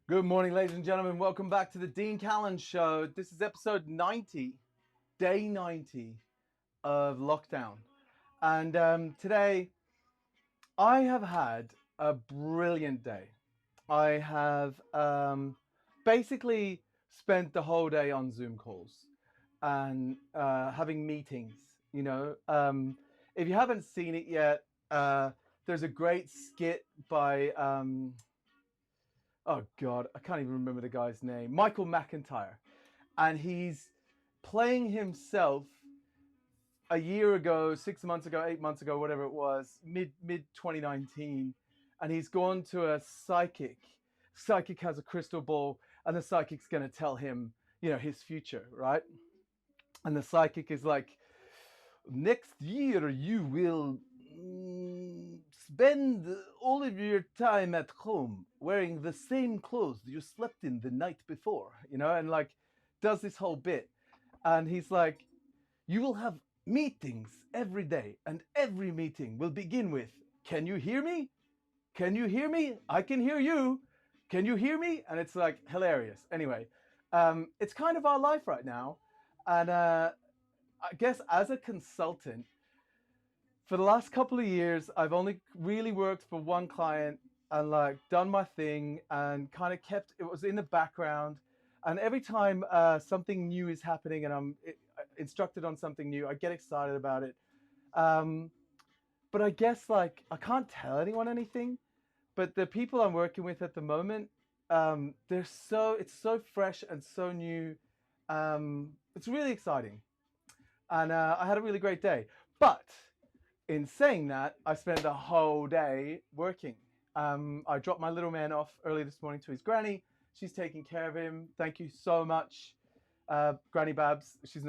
Good morning, ladies and gentlemen. Welcome back to the Dean Callan Show. This is episode 90, day 90 of lockdown. And today, I have had a brilliant day. I have basically spent the whole day on Zoom calls and having meetings. If you haven't seen it yet, there's a great skit by oh God, I can't even remember the guy's name, Michael McIntyre, and he's playing himself a year ago, 6 months ago, 8 months ago, whatever it was, mid 2019, and he's gone to a psychic. Psychic has a crystal ball, and the psychic's going to tell him, his future, right? And the psychic is like, next year you will spend all of your time at home wearing the same clothes you slept in the night before, and like does this whole bit. And he's like, you will have meetings every day, and every meeting will begin with, can you hear me? Can you hear me? I can hear you. Can you hear me? And it's like hilarious. Anyway, it's kind of our life right now. And I guess as a consultant, for the last couple of years, I've only really worked for one client and like done my thing and kind of kept it was in the background. And every time something new is happening and I'm instructed on something new, I get excited about it. Um, but I guess like I can't tell anyone anything. But the people I'm working with at the moment, it's so fresh and so new. It's really exciting, and I had a really great day. But in saying that, I spent the whole day working. I dropped my little man off early this morning to his granny. She's taking care of him. Thank you so much, Granny Babs. She's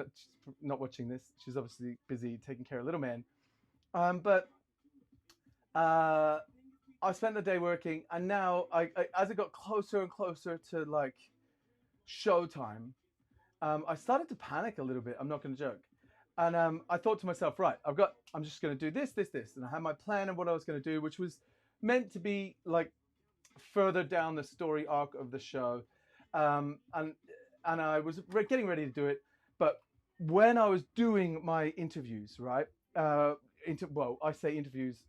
not watching this. She's obviously busy taking care of little man. But I spent the day working, and now as it got closer and closer to like showtime, I started to panic a little bit. I'm not going to joke. And I thought to myself, right, I'm just going to do this. And I had my plan of what I was going to do, which was meant to be like further down the story arc of the show. And I was getting ready to do it. But when I was doing my interviews, right, I say interviews,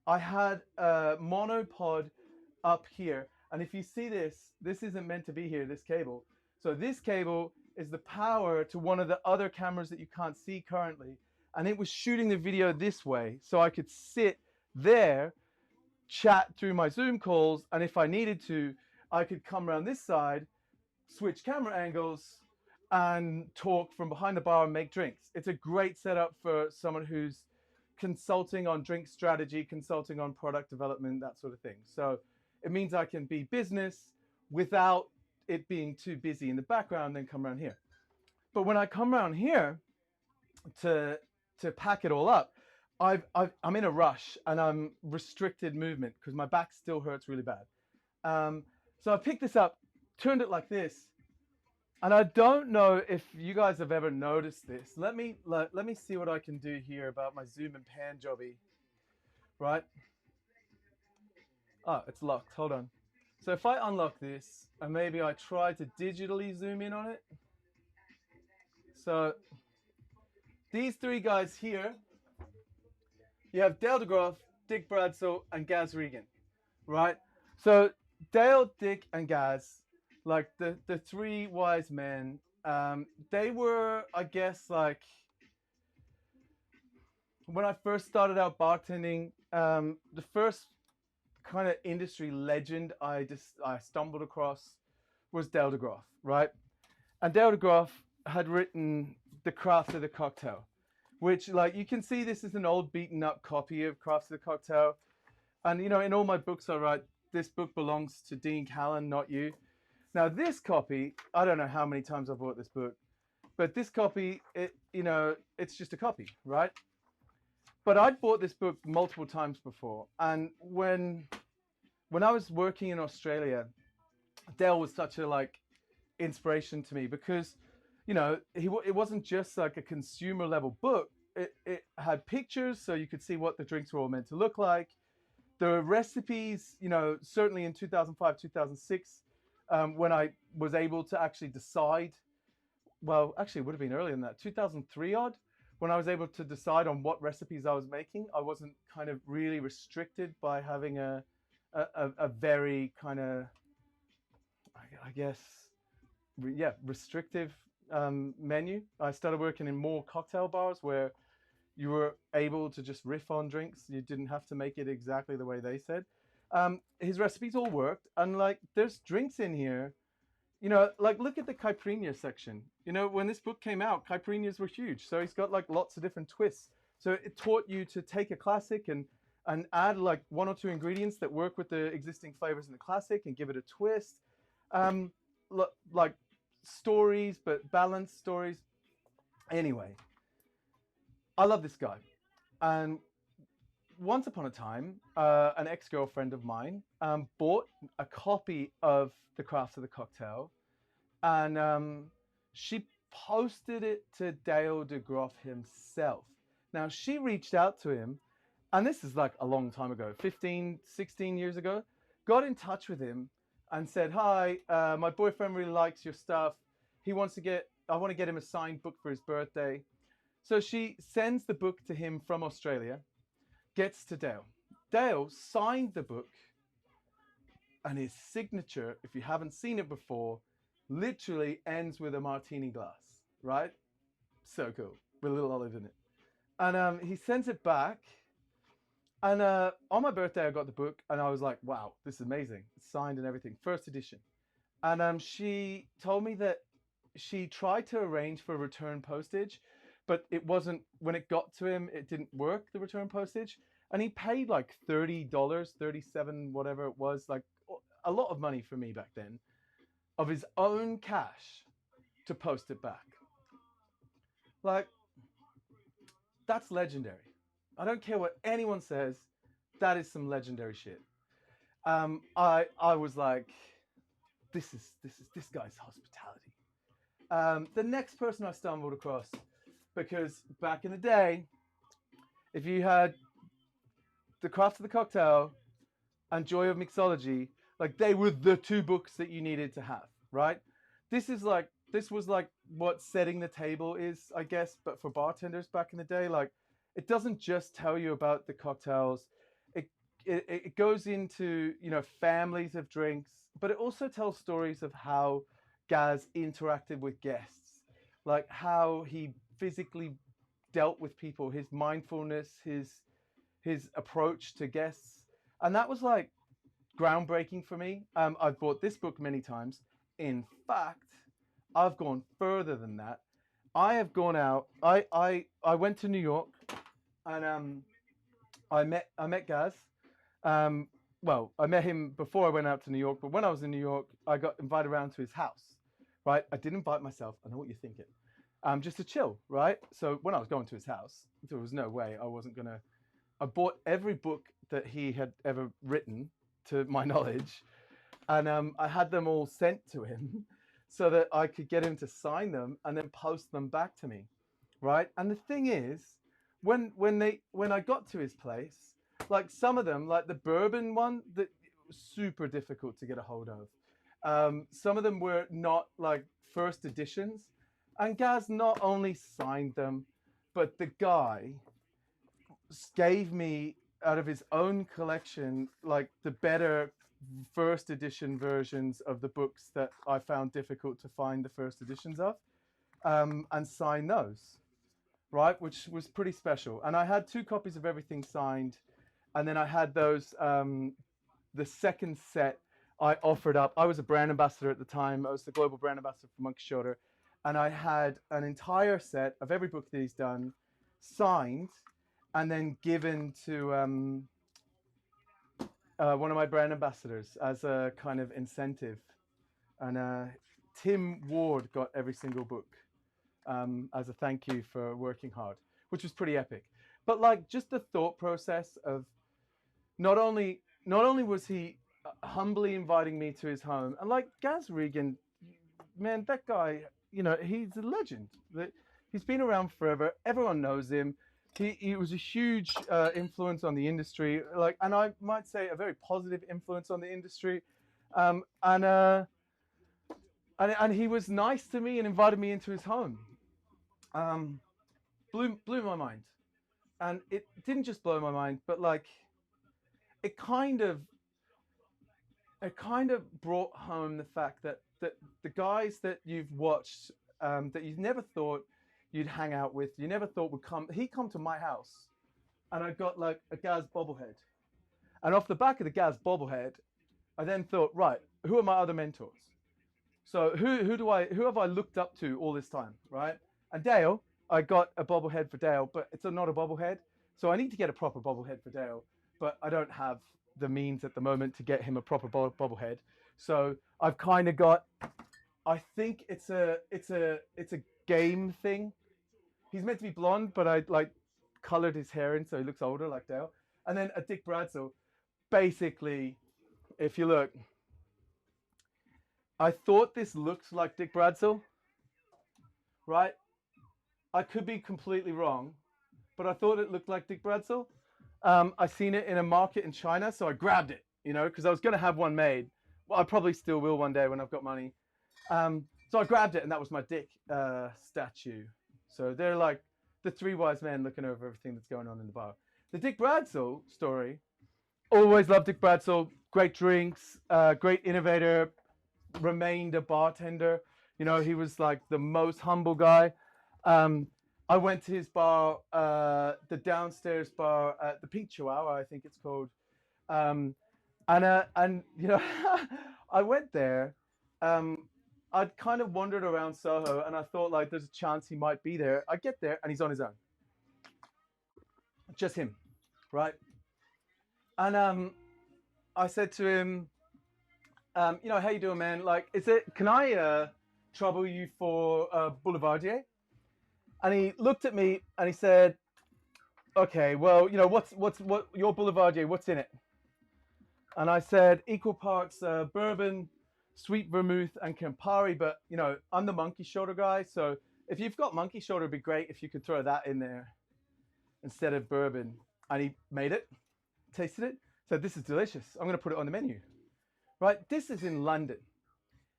I had a monopod up here. And if you see this isn't meant to be here, this cable. So this cable is the power to one of the other cameras that you can't see currently. And it was shooting the video this way. So I could sit there, chat through my Zoom calls. And if I needed to, I could come around this side, switch camera angles, and talk from behind the bar and make drinks. It's a great setup for someone who's consulting on drink strategy, consulting on product development, that sort of thing. So it means I can be business without it being too busy in the background, then come around here. But when I come around here to pack it all up, I'm in a rush and I'm restricted movement because my back still hurts really bad. So I picked this up, turned it like this, and I don't know if you guys have ever noticed this. Let me see what I can do here about my zoom and pan jobby. Right? Oh, it's locked. Hold on. So if I unlock this and maybe I try to digitally zoom in on it. So these three guys here, you have Dale DeGroff, Dick Bradshaw, and Gaz Regan, right? So Dale, Dick, and Gaz, like the three wise men, they were, I guess, like when I first started out bartending, the first kind of industry legend I stumbled across was Dale DeGroff, right? And Dale DeGroff had written The Craft of the Cocktail, which, like, you can see this is an old beaten up copy of Craft of the Cocktail. And, in all my books I write, this book belongs to Dean Callan, not you. Now, this copy, I don't know how many times I've bought this book, but this copy, it's just a copy, right? But I'd bought this book multiple times before. And when I was working in Australia, Dale was such a like inspiration to me because, it wasn't just like a consumer level book. It had pictures so you could see what the drinks were all meant to look like. The recipes, you know, certainly in 2005, 2006, when I was able to actually decide, well, actually, it would have been earlier than that, 2003 odd, when I was able to decide on what recipes I was making. I wasn't kind of really restricted by having a very kind of, I guess, yeah, restrictive menu. I started working in more cocktail bars where you were able to just riff on drinks. You didn't have to make it exactly the way they said. His recipes all worked, and like there's drinks in here. You know, like look at the caipirinha section. You know, when this book came out, caipirinhas were huge. So he's got like lots of different twists. So it taught you to take a classic and add like one or two ingredients that work with the existing flavors in the classic and give it a twist. Um, like stories, but balanced stories. Anyway, I love this guy. And once upon a time, an ex-girlfriend of mine bought a copy of The Crafts of the Cocktail, and she posted it to Dale DeGroff himself. Now, she reached out to him, and this is like a long time ago, 15, 16 years ago, got in touch with him and said, hi, my boyfriend really likes your stuff. I want to get him a signed book for his birthday. So she sends the book to him from Australia, gets to Dale. Dale signed the book, and his signature, if you haven't seen it before, literally ends with a martini glass, right? So cool, with a little olive in it. And he sends it back, and on my birthday I got the book, and I was like, wow, this is amazing. It's signed and everything, first edition. And she told me that she tried to arrange for return postage, but it wasn't, when it got to him, it didn't work, the return postage. And he paid like $30, 37, whatever it was, like a lot of money for me back then, of his own cash to post it back. Like, that's legendary. I don't care what anyone says, that is some legendary shit. I was like, this guy's hospitality. The next person I stumbled across, because back in the day, if you had The Craft of the Cocktail and Joy of Mixology, like they were the two books that you needed to have, right? This was like what setting the table is, I guess, but for bartenders back in the day. Like, it doesn't just tell you about the cocktails. It goes into, you know, families of drinks, but it also tells stories of how Gaz interacted with guests, like how he physically dealt with people, his mindfulness, his approach to guests. And that was like groundbreaking for me. I've bought this book many times. In fact, I've gone further than that. I have gone out. I went to New York, and I met Gaz. Well, I met him before I went out to New York, but when I was in New York, I got invited around to his house. Right? I didn't invite myself. I know what you're thinking. Just to chill, right? So when I was going to his house, there was no way I wasn't gonna. I bought every book that he had ever written, to my knowledge, and I had them all sent to him so that I could get him to sign them and then post them back to me, right? And the thing is, when I got to his place, like some of them, like the bourbon one, that was super difficult to get a hold of. Some of them were not like first editions, and Gaz not only signed them, but the guy gave me out of his own collection like the better first edition versions of the books that I found difficult to find the first editions of, and sign those, right? Which was pretty special. And I had 2 copies of everything signed, and then I had those, the second set I offered up. I was a brand ambassador at the time. I was the global brand ambassador for Monkey Shoulder, and I had an entire set of every book that he's done signed and then given to one of my brand ambassadors as a kind of incentive. And Tim Ward got every single book as a thank you for working hard, which was pretty epic. But like just the thought process of not only was he humbly inviting me to his home, and like Gaz Regan, man, that guy, you know, he's a legend. He's been around forever. Everyone knows him. he was a huge influence on the industry, like, and I might say a very positive influence on the industry. Um, and, uh, and he was nice to me and invited me into his home. Um, blew my mind, and it didn't just blow my mind, but like it kind of brought home the fact that the guys that you've watched, that you never thought you'd hang out with, you never thought would come. He come to my house, and I got like a Gaz bobblehead, and off the back of the Gaz bobblehead, I then thought, right, who are my other mentors? So who have I looked up to all this time, right? And Dale, I got a bobblehead for Dale, but it's not a bobblehead, so I need to get a proper bobblehead for Dale, but I don't have the means at the moment to get him a proper bobblehead. So I've kind of got. I think it's a game thing. He's meant to be blonde, but I like colored his hair in so he looks older like Dale. And then a Dick Bradsell. Basically, if you look, I thought this looked like Dick Bradsell, right? I could be completely wrong, but I thought it looked like Dick Bradsell. I seen it in a market in China, so I grabbed it, because I was going to have one made. Well, I probably still will one day when I've got money. So I grabbed it, and that was my Dick statue. So they're like the three wise men looking over everything that's going on in the bar. The Dick Bradsell story, always loved Dick Bradsell. Great drinks, great innovator, remained a bartender. He was like the most humble guy. I went to his bar, the downstairs bar at the Pink Chihuahua, I think it's called. And I went there. I'd kind of wandered around Soho, and I thought like there's a chance he might be there. I get there, and he's on his own, just him, right? And I said to him, how you doing, man? Like, can I trouble you for Boulevardier? And he looked at me and he said, okay, well, what's your Boulevardier, what's in it? And I said, equal parts bourbon, sweet vermouth, and Campari, but, I'm the monkey shoulder guy, so if you've got monkey shoulder, it'd be great if you could throw that in there instead of bourbon. And he made it, tasted it, said, this is delicious. I'm going to put it on the menu. Right? This is in London,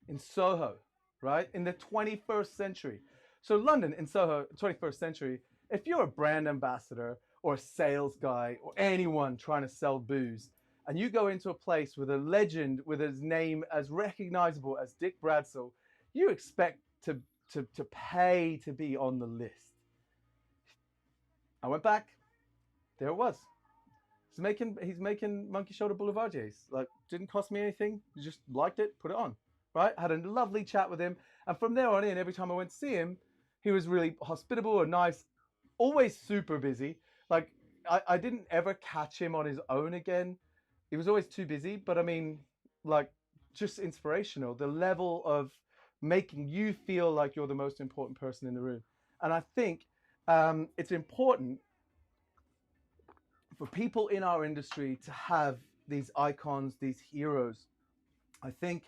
in Soho, right? In the 21st century. So London in Soho, 21st century, if you're a brand ambassador or a sales guy or anyone trying to sell booze, and you go into a place with a legend with his name as recognizable as Dick Bradsell, you expect to pay to be on the list. I went back. There it was. He's making monkey shoulder boulevardiers. Like, didn't cost me anything. Just liked it, put it on. Right? Had a lovely chat with him. And from there on in, every time I went to see him, he was really hospitable and nice. Always super busy. Like, I didn't ever catch him on his own again. He was always too busy. But I mean, like, just inspirational. The level of making you feel like you're the most important person in the room. And I think it's important for people in our industry to have these icons, these heroes. I think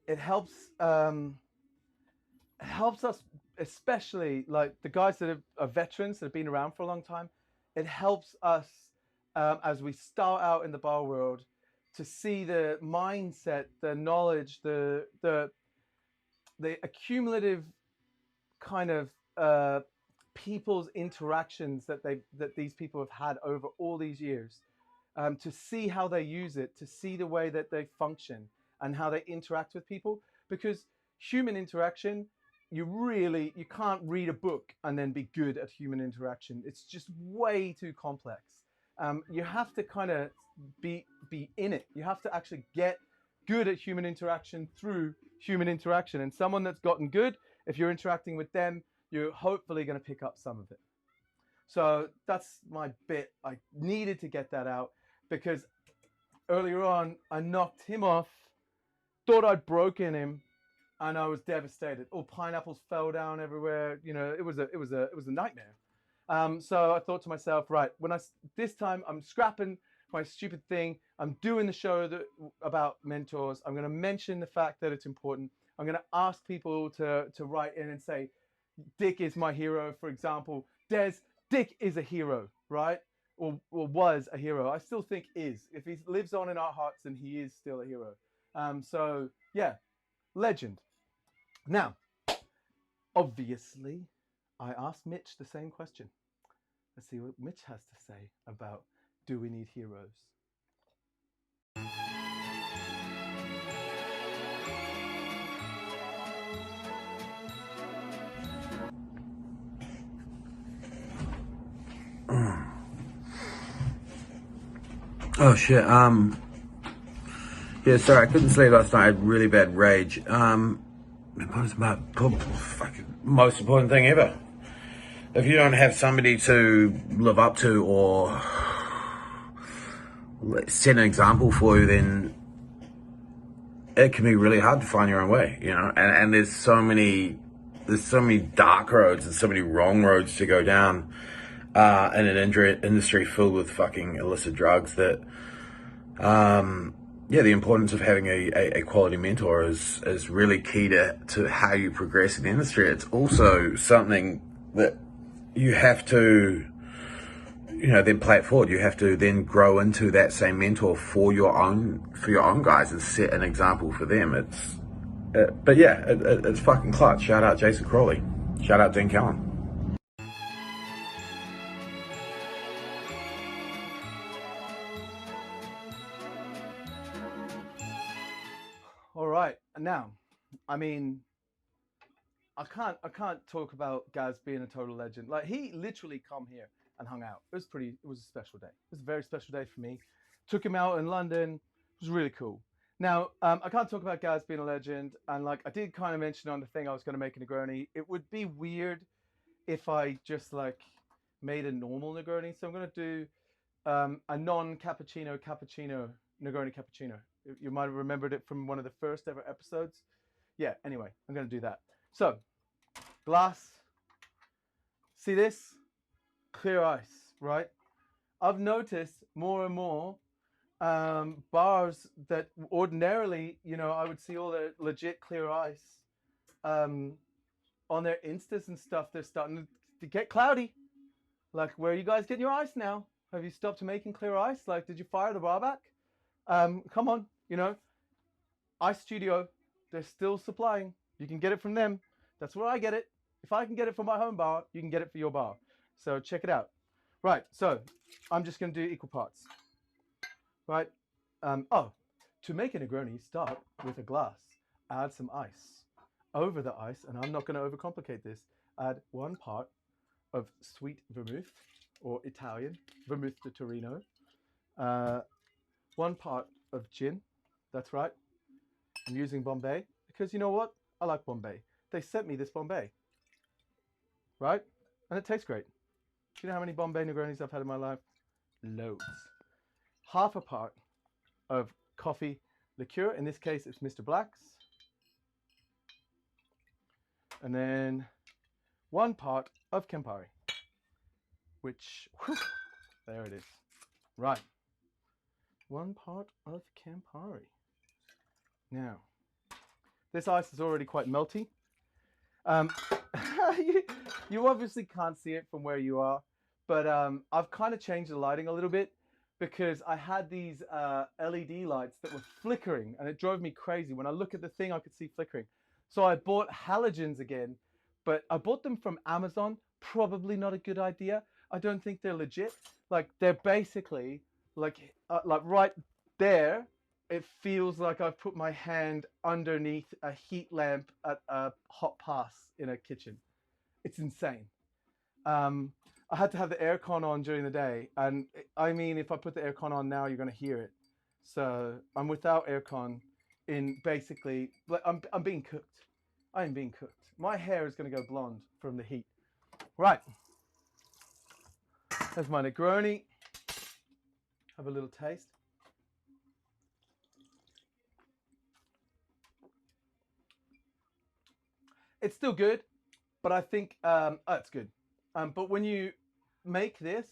it helps us, especially like the guys that are veterans that have been around for a long time. It helps us as we start out in the bar world to see the mindset, the knowledge, the accumulative kind of people's interactions that these people have had over all these years, to see how they use it, to see the way that they function and how they interact with people. Because human interaction, you can't read a book and then be good at human interaction. It's just way too complex. You have to kind of be in it. You have to actually get good at human interaction through human interaction. And someone that's gotten good, if you're interacting with them, you're hopefully going to pick up some of it. So that's my bit. I needed to get that out because earlier on I knocked him off, thought I'd broken him, and I was devastated. All pineapples fell down everywhere. It was a nightmare. So I thought to myself, right, this time I'm scrapping my stupid thing. I'm doing the show about mentors. I'm going to mention the fact that it's important. I'm going to ask people to write in and say, Dick is my hero, for example. Des, Dick is a hero, right? Or was a hero. I still think is. If he lives on in our hearts, then he is still a hero. So yeah, legend. Now, obviously, I asked Mitch the same question. Let's see what Mitch has to say about do we need heroes? Oh shit. Yeah, sorry, I couldn't sleep last night. I had really bad rage. What is my fucking most important thing ever? If you don't have somebody to live up to or set an example for you, then it can be really hard to find your own way, you know. And there's so many dark roads and so many wrong roads to go down in an industry filled with fucking illicit drugs that. Yeah, the importance of having a quality mentor is really key to how you progress in the industry. It's also something that you have to, then play it forward. You have to then grow into that same mentor for your own guys and set an example for them. It's fucking clutch. Shout out Jason Crawley. Shout out Dean Callan. All right, now, I mean, I can't talk about Gaz being a total legend. Like he literally come here and hung out. It was a special day. It was a very special day for me. Took him out in London. It was really cool. Now, I can't talk about Gaz being a legend, and like I did kind of mention on the thing I was going to make a Negroni. It would be weird if I just like made a normal Negroni. So I'm going to do a non-cappuccino Negroni cappuccino. You might have remembered it from one of the first ever episodes. Yeah, anyway, I'm going to do that. So, glass. See this? Clear ice, right? I've noticed more and more bars that ordinarily, I would see all the legit clear ice on their Instas and stuff. They're starting to get cloudy. Like, where are you guys getting your ice now? Have you stopped making clear ice? Like, did you fire the bar back? Come on, Ice Studio, they're still supplying. You can get it from them. That's where I get it. If I can get it from my home bar, you can get it for your bar. So check it out. Right, so I'm just going to do equal parts. Right. To make a Negroni, start with a glass. Add some ice. Over the ice, and I'm not going to overcomplicate this, add 1 part of sweet vermouth, or Italian, vermouth de Torino. 1 part of gin. That's right. I'm using Bombay because you know what? I like Bombay. They sent me this Bombay. Right? And it tastes great. Do you know how many Bombay Negronis I've had in my life? Loads. 1/2 part of coffee liqueur. In this case, it's Mr. Black's. And then 1 part of Campari. Which, there it is. Right. 1 part of Campari. Now, this ice is already quite melty. You obviously can't see it from where you are, but I've kind of changed the lighting a little bit because I had these LED lights that were flickering and it drove me crazy. When I look at the thing, I could see flickering. So I bought halogens again, but I bought them from Amazon. Probably not a good idea. I don't think they're legit. Like they're basically like right there. It feels like I've put my hand underneath a heat lamp at a hot pass in a kitchen. It's insane. I had to have the aircon on during the day, and I mean, if I put the aircon on now, you're gonna hear it. So I'm without aircon in basically, but I'm being cooked. I am being cooked. My hair is gonna go blonde from the heat. Right. There's my Negroni. Have a little taste. It's still good, but I think it's good. But when you make this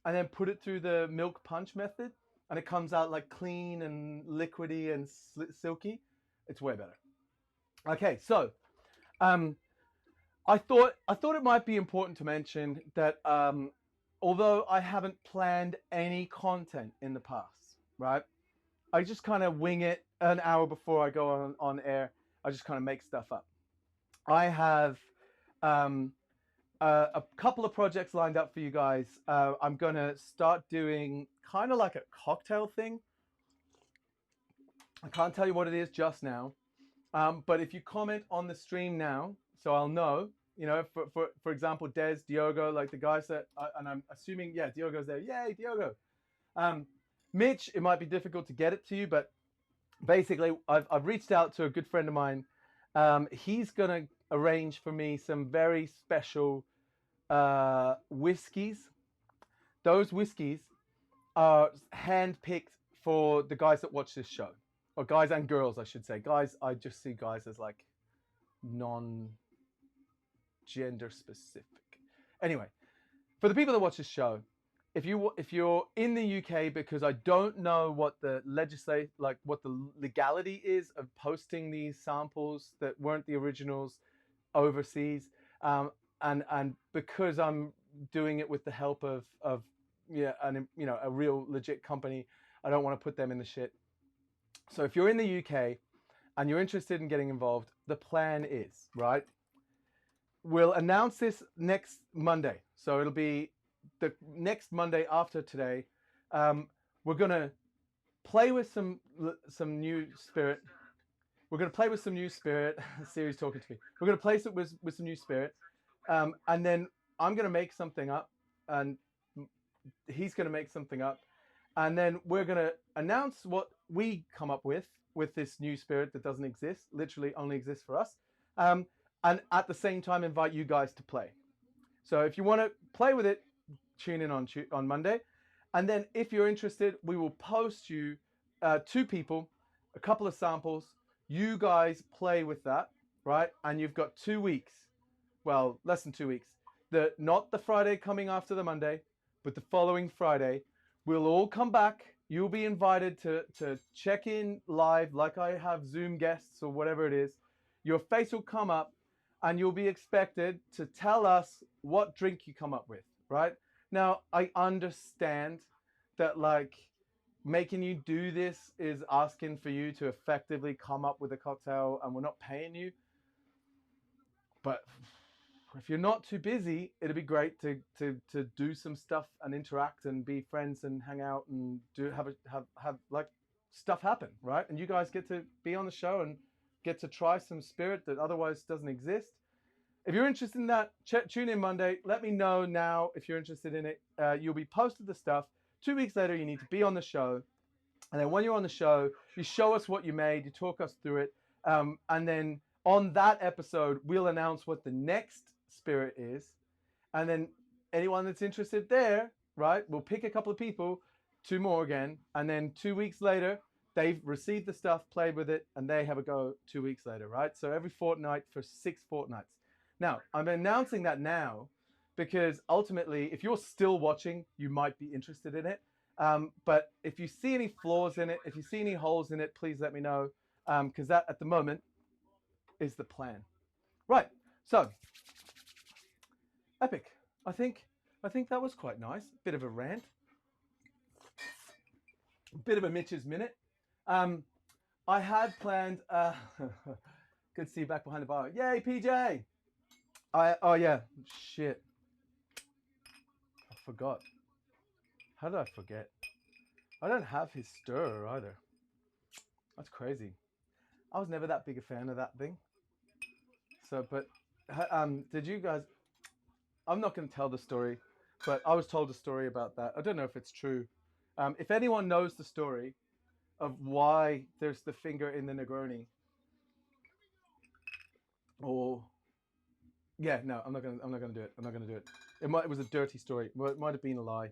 and then put it through the milk punch method, and it comes out like clean and liquidy and silky, it's way better. Okay, so I thought it might be important to mention that although I haven't planned any content in the past, right? I just kind of wing it an hour before I go on air. I just kind of make stuff up. I have um, a couple of projects lined up for you guys. I'm going to start doing kind of like a cocktail thing. I can't tell you what it is just now. But if you comment on the stream now, so I'll know, you know, for example, Des, Diogo, like the guys that, and I'm assuming, yeah, Diogo's there. Yay, Diogo. Mitch, it might be difficult to get it to you, but basically, I've reached out to a good friend of mine. He's going to arrange for me some very special whiskeys. Those whiskeys are handpicked for the guys that watch this show. Or guys and girls, I should say. Guys, I just see guys as like non-gender specific. Anyway, for the people that watch this show, if you're in the UK, because I don't know what the what the legality is of posting these samples that weren't the originals overseas, and because I'm doing it with the help of a real legit company, I don't want to put them in the shit. So if you're in the UK and you're interested in getting involved, the plan is, right? We'll announce this next Monday. So it'll be the next Monday after today. We're going to play with some new spirit. We're going to play with some new spirit. Siri's talking to me. We're going to play with some new spirit. And then I'm going to make something up and he's going to make something up. And then we're going to announce what we come up with this new spirit that doesn't exist, literally only exists for us. And at the same time, invite you guys to play. So if you want to play with it, tune in on Monday. And then if you're interested, we will post you 2 people, a couple of samples. You guys play with that, right? And you've got 2 weeks. Well, less than 2 weeks. Not the Friday coming after the Monday, but the following Friday. We'll all come back. You'll be invited to check in live like I have Zoom guests or whatever it is. Your face will come up and you'll be expected to tell us what drink you come up with, right? Now, I understand that like making you do this is asking for you to effectively come up with a cocktail and we're not paying you. But if you're not too busy, it'd be great to do some stuff and interact and be friends and hang out and have like stuff happen, right? And you guys get to be on the show and get to try some spirit that otherwise doesn't exist. If you're interested in that, tune in Monday. Let me know now if you're interested in it. You'll be posted the stuff. 2 weeks later, you need to be on the show. And then when you're on the show, you show us what you made, you talk us through it. And then on that episode, we'll announce what the next spirit is. And then anyone that's interested there, right, we'll pick a couple of people, 2 more again. And then 2 weeks later, they've received the stuff, played with it, and they have a go 2 weeks later, right? So every fortnight for 6 fortnights. Now, I'm announcing that now because ultimately, if you're still watching, you might be interested in it. But if you see any flaws in it, if you see any holes in it, please let me know, because that at the moment is the plan. Right, so epic. I think that was quite nice. Bit of a rant, bit of a Mitch's minute. I had planned. Good to see you back behind the bar. Yay, PJ! Oh yeah, shit. I forgot. How did I forget? I don't have his stirrer either. That's crazy. I was never that big a fan of that thing. So, but did you guys? I'm not going to tell the story, but I was told a story about that. I don't know if it's true. If anyone knows the story of why there's the finger in the Negroni, or yeah, no, I'm not gonna do it. I'm not gonna do it. It was a dirty story. It might have been a lie.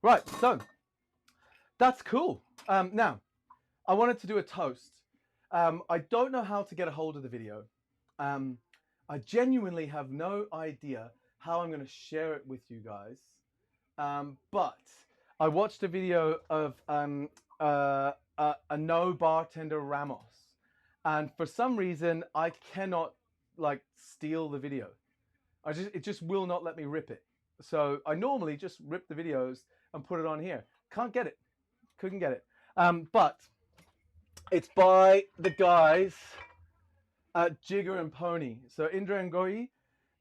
Right, so that's cool. Now, I wanted to do a toast. I don't know how to get a hold of the video. I genuinely have no idea how I'm going to share it with you guys. But I watched a video of a no bartender Ramos, and for some reason I cannot like steal the video. It just will not let me rip it. So I normally just rip the videos and put it on here. Can't get it. Couldn't get it. But it's by the guys at Jigger and Pony. So Indra and Goi.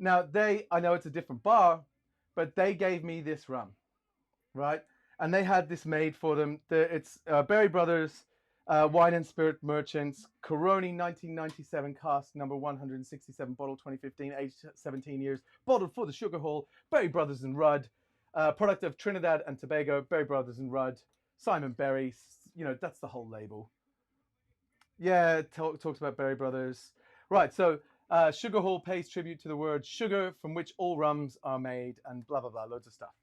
Now I know it's a different bar, but they gave me this rum, right? And they had this made for them. It's Berry Brothers Wine and Spirit Merchants, Coroni 1997 cask number 167, bottle 2015, aged 17 years, bottled for the Sugar Hall, Berry Brothers and Rudd, product of Trinidad and Tobago, Berry Brothers and Rudd, Simon Berry, that's the whole label. Yeah, it talks about Berry Brothers. Right, so Sugar Hall pays tribute to the word sugar from which all rums are made and blah, blah, blah, loads of stuff.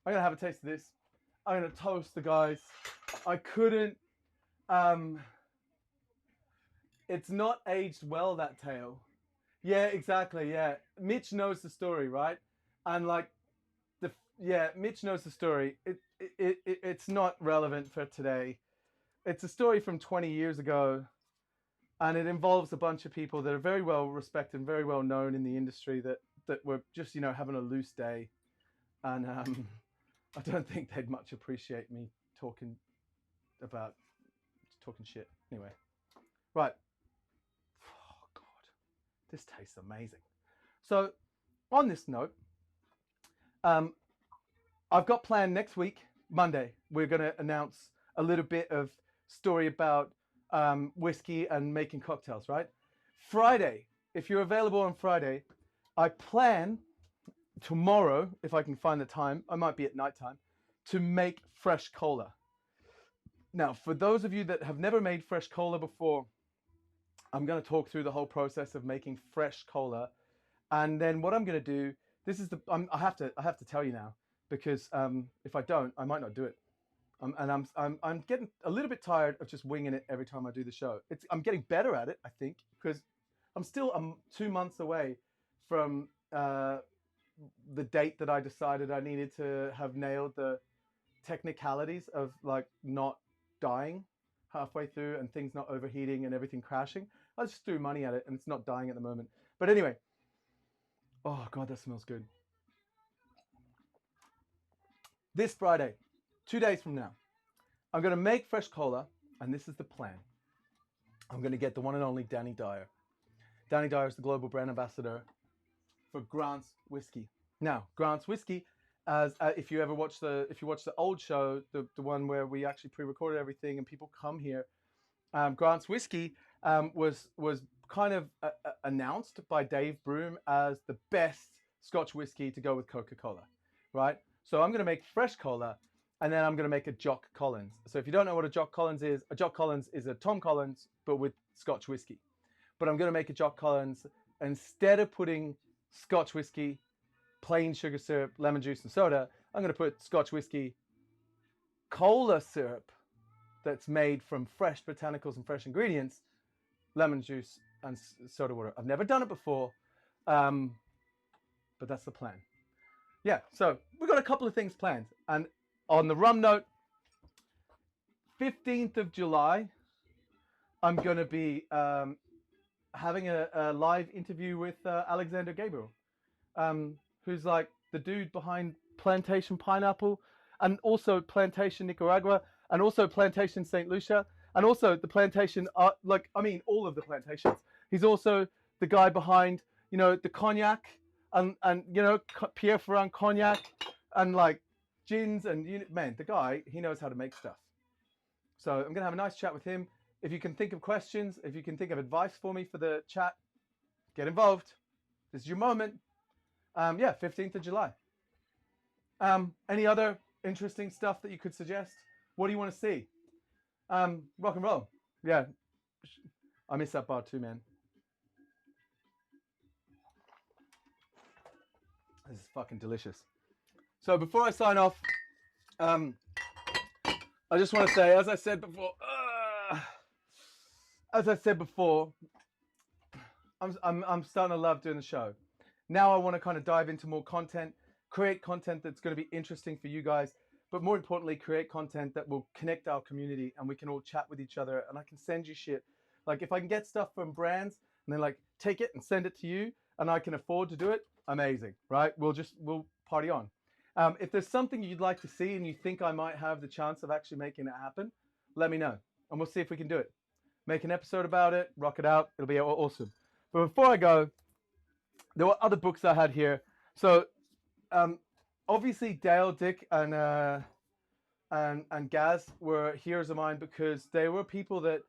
I'm going to have a taste of this. I'm going to toast the guys. I couldn't... it's not aged well, that tail. Yeah, exactly, yeah. Mitch knows the story, right? And like, Mitch knows the story. It's not relevant for today. It's a story from 20 years ago, and it involves a bunch of people that are very well respected and very well known in the industry that were just, having a loose day. And I don't think they'd much appreciate me talking shit. Anyway, right. Oh, God. This tastes amazing. So, on this note, I've got planned next week, Monday, we're going to announce a little bit of story about whiskey and making cocktails, right? Friday, if you're available on Friday, I plan tomorrow, if I can find the time, I might be at nighttime, to make fresh cola. Now, for those of you that have never made fresh cola before, I'm going to talk through the whole process of making fresh cola. And then what I'm going to do, I have to tell you now, because if I don't, I might not do it. And I'm getting a little bit tired of just winging it every time I do the show. I'm getting better at it, I think, because I'm still 2 months away from the date that I decided I needed to have nailed the technicalities of like not dying halfway through and things not overheating and everything crashing. I just threw money at it and it's not dying at the moment. But anyway, oh God, that smells good. This Friday, 2 days from now, I'm going to make fresh cola, and this is the plan. I'm going to get the one and only Danny Dyer. Danny Dyer is the global brand ambassador for Grant's Whiskey. Now, Grant's Whiskey, as if you watch the old show, the one where we actually pre-recorded everything and people come here, Grant's Whiskey was kind of announced by Dave Broom as the best Scotch whiskey to go with Coca-Cola, right? So I'm going to make fresh cola, and then I'm going to make a Jock Collins. So if you don't know what a Jock Collins is a Tom Collins, but with Scotch whiskey. But I'm going to make a Jock Collins, instead of putting Scotch whiskey, plain sugar syrup, lemon juice, and soda, I'm going to put Scotch whiskey, cola syrup that's made from fresh botanicals and fresh ingredients, lemon juice, and soda water. I've never done it before, but that's the plan. Yeah, so we've got a couple of things planned. And on the rum note, 15th of July, I'm going to be having a live interview with Alexander Gabriel, who's like the dude behind Plantation Pineapple, and also Plantation Nicaragua, and also Plantation St. Lucia, and also the Plantation, all of the plantations. He's also the guy behind, the cognac, and Pierre Ferrand cognac, and like gins, and the guy, he knows how to make stuff. So I'm gonna have a nice chat with him. If you can think of questions, if you can think of advice for me for the chat, get involved. This is your moment. 15th of July. Any other interesting stuff that you could suggest? What do you want to see? Rock and roll. Yeah, I miss that bar too, man. This is fucking delicious. So before I sign off, I just want to say, as I said before, I'm starting to love doing the show. Now I want to kind of dive into more content, create content that's going to be interesting for you guys, but more importantly, create content that will connect our community and we can all chat with each other, and I can send you shit. Like if I can get stuff from brands and then like take it and send it to you and I can afford to do it, amazing, right? We'll party on. If there's something you'd like to see and you think I might have the chance of actually making it happen, let me know, and we'll see if we can do it. Make an episode about it, rock it out. It'll be awesome. But before I go, there were other books I had here. So obviously Dale, Dick, and Gaz were heroes of mine because they were people that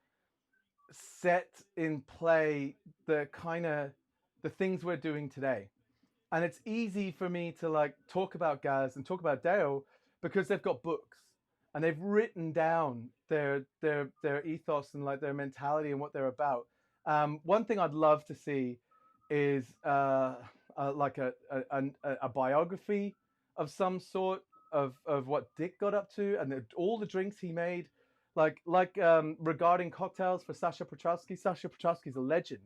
set in play the things we're doing today. And it's easy for me to like talk about Gaz and talk about Dale because they've got books and they've written down their ethos and like their mentality and what they're about. One thing I'd love to see is like a biography of some sort of what Dick got up to and all the drinks he made, like regarding cocktails for Sasha Petrowski. Sasha Petrowski's a legend.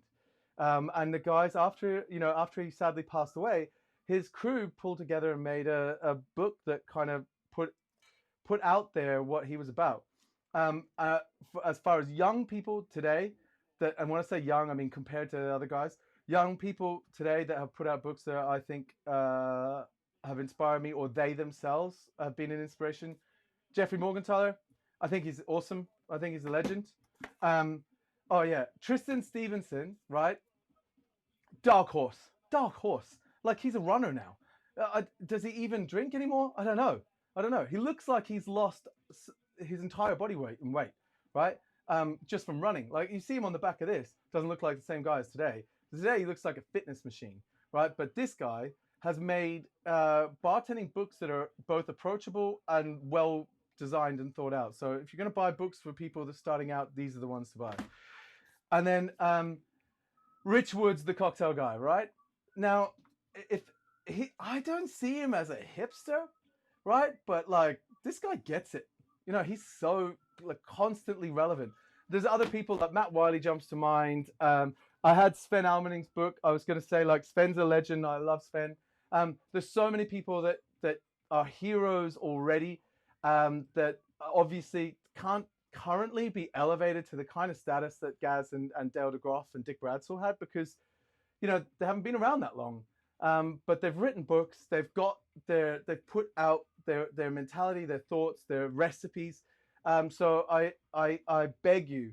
And the guys, after he sadly passed away, his crew pulled together and made a book that kind of put out there what he was about. As far as young people today, and when I say young, I mean compared to the other guys, young people today that have put out books that I think have inspired me, or they themselves have been an inspiration. Jeffrey Morgenthaler, I think he's awesome. I think he's a legend. Oh yeah, Tristan Stevenson, right? Dark horse. Like he's a runner now. Does he even drink anymore? I don't know. He looks like he's lost his entire body weight, right? Just from running. Like you see him on the back of this, doesn't look like the same guy as today. Today he looks like a fitness machine, right? But this guy has made bartending books that are both approachable and well designed and thought out. So if you're going to buy books for people that are starting out, these are the ones to buy. And then Rich Woods, the cocktail guy, right? Now, I don't see him as a hipster, right? But like this guy gets it. You know, he's so like constantly relevant. There's other people like Matt Wiley jumps to mind. I had Sven Almening's book. I was going to say like Sven's a legend. I love Sven. There's so many people that are heroes already that obviously can't currently be elevated to the kind of status that Gaz and Dale DeGroff and Dick Bradshaw had because, you know, they haven't been around that long. But they've written books. They've put out their mentality, their thoughts, their recipes. So I beg you,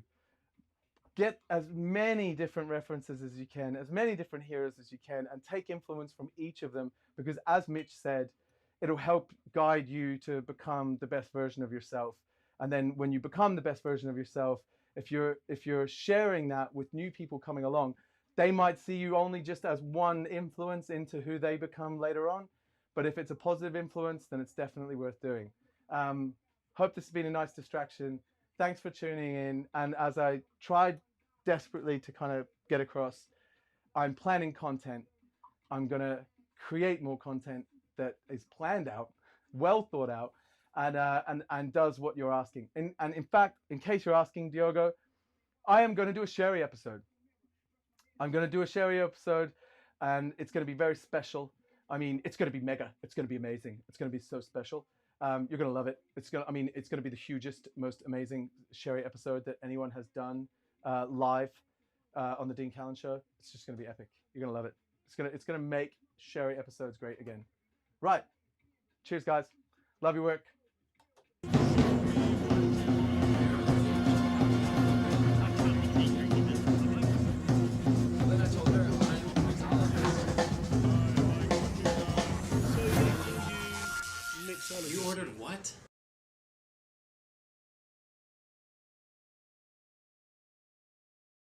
get as many different references as you can, as many different heroes as you can, and take influence from each of them because, as Mitch said, it'll help guide you to become the best version of yourself. And then when you become the best version of yourself, if you're sharing that with new people coming along, they might see you only just as one influence into who they become later on. But if it's a positive influence, then it's definitely worth doing. Hope this has been a nice distraction. Thanks for tuning in. And as I tried desperately to kind of get across, I'm planning content. I'm going to create more content that is planned out, well thought out, and does what you're asking. And in fact, in case you're asking, Diogo, I am going to do a Sherry episode. And it's going to be very special. I mean, it's going to be mega. It's going to be amazing. It's going to be so special. You're going to love it. It's going to be the hugest, most amazing Sherry episode that anyone has done live on the Dean Callan Show. It's just going to be epic. You're going to love it. It's going to make Sherry episodes great again. Right. Cheers, guys. Love your work. You ordered what?